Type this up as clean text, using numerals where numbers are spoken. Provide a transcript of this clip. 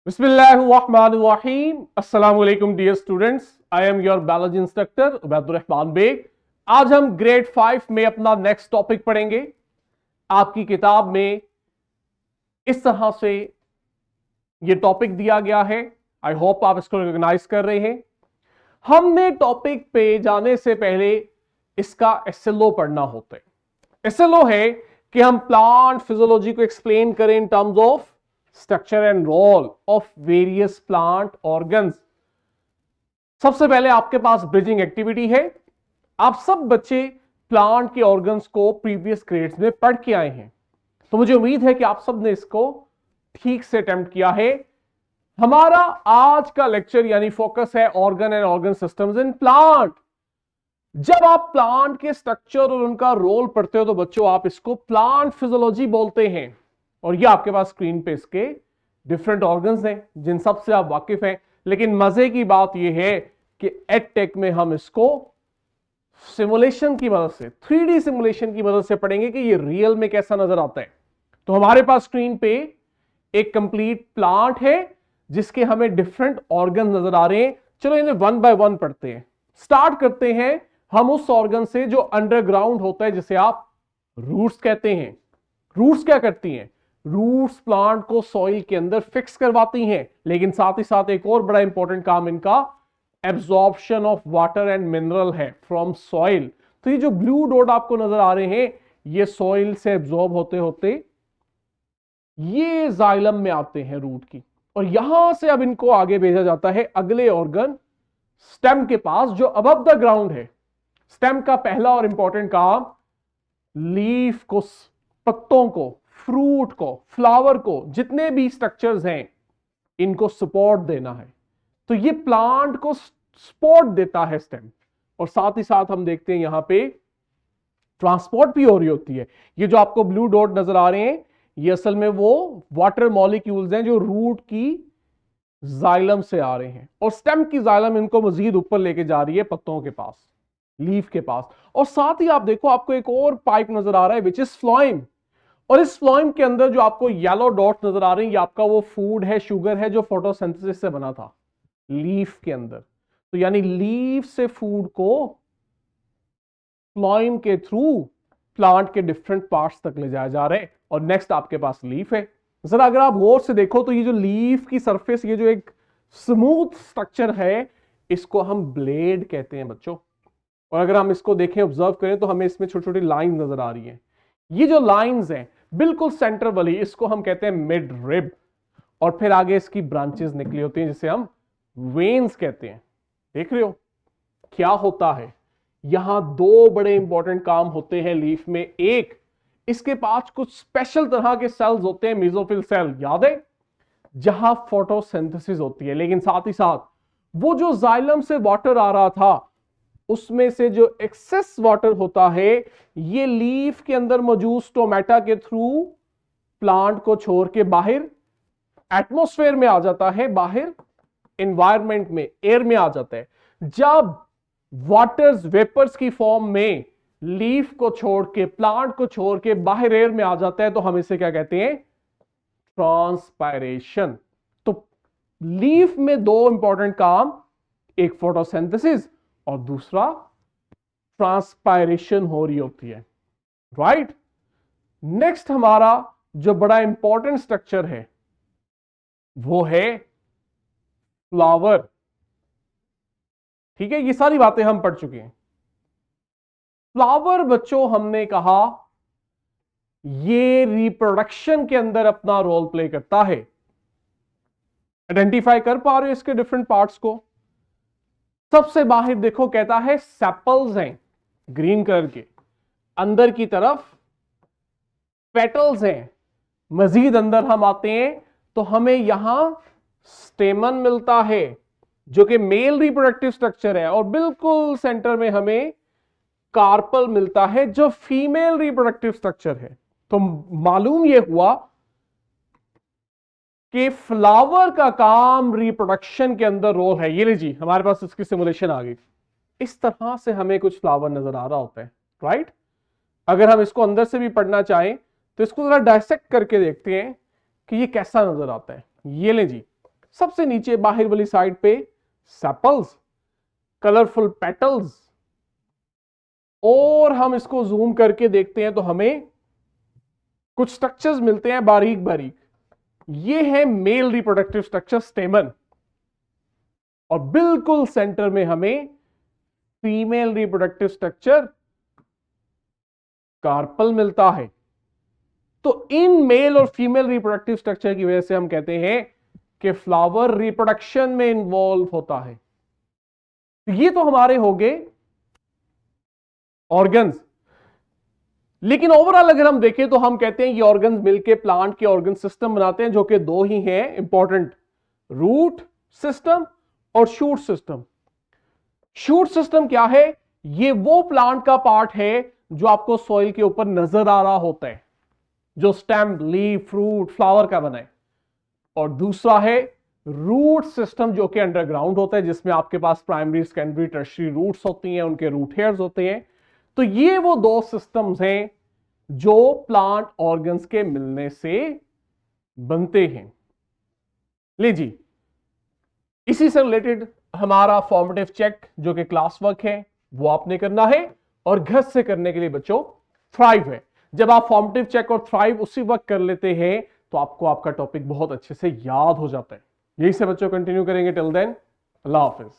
बिस्मिल्लाहिर्रहमानिर्रहीम। अस्सलाम वालेकुम dear students, I am your biology instructor Ubaidurrahman Beg. आज हम ग्रेड 5 में अपना नेक्स्ट टॉपिक पढ़ेंगे। आपकी किताब में इस तरह से ये टॉपिक दिया गया है। आई होप आप इसको रिकॉग्नाइज कर रहे हैं। हमने टॉपिक पे जाने से पहले इसका एसएलओ पढ़ना होता है। एसएलओ है कि हम प्लांट फिजियोलॉजी को एक्सप्लेन करें in terms of structure and role of various plant organs. सबसे पहले आपके पास ब्रिजिंग एक्टिविटी है। आप सब बच्चे प्लांट के ऑर्गन्स को प्रीवियस ग्रेड्स में पढ़ के आए हैं, तो मुझे उम्मीद है कि आप सब ने इसको ठीक से अटेम्प्ट किया है। हमारा आज का लेक्चर यानी फोकस है organ and organ systems in plant. जब आप प्लांट के स्ट्रक्चर और उनका रोल पढ़ते हो तो बच्चों आप इसको प्लांट फिजियोलॉजी बोलते हैं। और ये आपके पास स्क्रीन पे इसके डिफरेंट ऑर्गन्स हैं जिन सब से आप वाकिफ हैं। लेकिन मजे की बात यह है कि एडटेक में हम इसको सिमुलेशन की मदद से 3D सिमुलेशन की मदद से पढ़ेंगे कि ये रियल में कैसा नजर आता है। तो हमारे पास स्क्रीन पे एक कंप्लीट प्लांट है जिसके हमें डिफरेंट ऑर्गन नजर आ रहे हैं। चलो इन्हें वन बाय वन पढ़ते हैं। स्टार्ट करते हैं हम उस ऑर्गन से जो अंडरग्राउंड होता है, जिसे आप रूट्स कहते हैं। रूट्स क्या करती हैं? रूट्स प्लांट को सॉइल के अंदर फिक्स करवाती हैं, लेकिन साथ ही साथ एक और बड़ा इंपॉर्टेंट काम इनका absorption of water and mineral है फ्रॉम सॉइल। तो ये जो ब्लू डॉट आपको नजर आ रहे हैं ये सॉइल से एब्जॉर्ब होते होते ये जाइलम में आते हैं रूट की, और यहां से अब इनको आगे भेजा जाता है अगले ऑर्गन स्टेम के पास जो अबव द ग्राउंड है। स्टेम का पहला और इंपॉर्टेंट काम लीफ को, पत्तों को, फ्रूट को, फ्लावर को, जितने भी स्ट्रक्चर्स हैं इनको सपोर्ट देना है। तो ये प्लांट को सपोर्ट देता है स्टेम, और साथ ही साथ हम देखते हैं यहां पे ट्रांसपोर्ट भी हो रही होती है। ये जो आपको ब्लू डॉट नजर आ रहे हैं ये असल में वो वाटर मॉलिक्यूल्स हैं जो रूट की जाइलम से आ रहे हैं, और स्टेम की जाइलम इनको मजीद ऊपर लेके जा रही है पत्तों के पास, लीफ के पास। और साथ ही आप देखो आपको एक और पाइप नजर आ रहा है विच इज फ्लोएम, और इस फ्लोएम के अंदर जो आपको येलो डॉट नजर आ रही है ये आपका वो फूड है, शुगर है जो फोटोसिंथेसिस से बना था लीफ के अंदर। तो यानी लीफ से फूड को फ्लोएम के थ्रू प्लांट के डिफरेंट पार्ट्स तक ले जाया जा रहे हैं। और नेक्स्ट आपके पास लीफ है। जरा अगर आप गौर से देखो तो ये जो लीफ की सरफेस, ये जो एक स्मूथ स्ट्रक्चर है इसको हम ब्लेड कहते हैं बच्चों। और अगर हम इसको देखें, ऑब्जर्व करें तो हमें इसमें छोटी छोटी लाइन नजर आ रही हैं। ये जो लाइंस हैं बिल्कुल सेंटर वाली, इसको हम कहते हैं मिड रिब, और फिर आगे इसकी ब्रांचेस निकली होती हैं जिसे हम वेन्स कहते हैं। देख रहे हो क्या होता है? यहां दो बड़े इंपॉर्टेंट काम होते हैं लीफ में। एक, इसके पास कुछ स्पेशल तरह के सेल्स होते हैं, मेसोफिल सेल, याद है, जहां फोटोसिंथेसिस होती है। लेकिन साथ ही साथ वो जो जाइलम से वाटर आ रहा था उसमें से जो एक्सेस वाटर होता है ये लीफ के अंदर मौजूद स्टोमेटा के थ्रू प्लांट को छोड़ के बाहर एटमॉस्फेयर में आ जाता है, बाहर एनवायरनमेंट में, एयर में आ जाता है। जब वाटर्स वेपर्स की फॉर्म में लीफ को छोड़ के, प्लांट को छोड़ के बाहर एयर में आ जाता है तो हम इसे क्या कहते हैं? ट्रांसपायरेशन। तो लीफ में दो इंपॉर्टेंट काम, एक फोटोसिंथेसिस और दूसरा ट्रांसपायरेशन हो रही होती है, राइट। नेक्स्ट हमारा जो बड़ा इंपॉर्टेंट स्ट्रक्चर है वो है फ्लावर। ठीक है, ये सारी बातें हम पढ़ चुके हैं। फ्लावर बच्चों हमने कहा ये रिप्रोडक्शन के अंदर अपना रोल प्ले करता है। आइडेंटिफाई कर पा रहे हो इसके डिफरेंट पार्ट्स को? सबसे बाहर देखो कहता है सेपल्स हैं ग्रीन कलर के, अंदर की तरफ पेटल्स हैं। मजीद अंदर हम आते हैं तो हमें यहां स्टेमन मिलता है जो कि मेल रिप्रोडक्टिव स्ट्रक्चर है, और बिल्कुल सेंटर में हमें कार्पल मिलता है जो फीमेल रिप्रोडक्टिव स्ट्रक्चर है। तो मालूम यह हुआ कि फ्लावर का काम रिप्रोडक्शन के अंदर रोल है। ये लीजिए हमारे पास इसकी सिमुलेशन आ गई। इस तरह से हमें कुछ फ्लावर नजर आ रहा होता है, राइट। अगर हम इसको अंदर से भी पढ़ना चाहें तो इसको जरा डायसेक्ट करके देखते हैं कि ये कैसा नजर आता है। ये ले जी, सबसे नीचे बाहर वाली साइड पे सेपल्स, कलरफुल पेटल्स, और हम इसको जूम करके देखते हैं तो हमें कुछ स्ट्रक्चर्स मिलते हैं बारीक बारीक। ये है मेल रिप्रोडक्टिव स्ट्रक्चर स्टेमन, और बिल्कुल सेंटर में हमें फीमेल रिप्रोडक्टिव स्ट्रक्चर कार्पल मिलता है। तो इन मेल और फीमेल रिप्रोडक्टिव स्ट्रक्चर की वजह से हम कहते हैं कि फ्लावर रिप्रोडक्शन में इन्वॉल्व होता है। ये तो हमारे हो गए ऑर्गन्स, लेकिन ओवरऑल अगर हम देखें तो हम कहते हैं ये ऑर्गन्स मिलके प्लांट के ऑर्गन सिस्टम बनाते हैं, जो कि दो ही हैं इंपॉर्टेंट, रूट सिस्टम और शूट सिस्टम। शूट सिस्टम क्या है? ये वो प्लांट का पार्ट है जो आपको सॉइल के ऊपर नजर आ रहा होता है, जो स्टेम, लीफ, फ्रूट, फ्लावर का बना है। और दूसरा है रूट सिस्टम, जो कि अंडरग्राउंड होता है, जिसमें आपके पास प्राइमरी, सेकेंडरी, टर्शियरी रूट्स होती हैं, उनके रूट हेयर्स होते हैं। तो ये वो दो सिस्टम्स हैं जो प्लांट ऑर्गन्स के मिलने से बनते हैं। लीजिए, इसी से रिलेटेड हमारा फॉर्मेटिव चेक जो कि क्लास वर्क है वो आपने करना है, और घर से करने के लिए बच्चों थ्राइव है। जब आप फॉर्मेटिव चेक और थ्राइव उसी वक्त कर लेते हैं तो आपको आपका टॉपिक बहुत अच्छे से याद हो जाता है। यही से बच्चों कंटिन्यू करेंगे। टिल देन, अल्लाह हाफिज।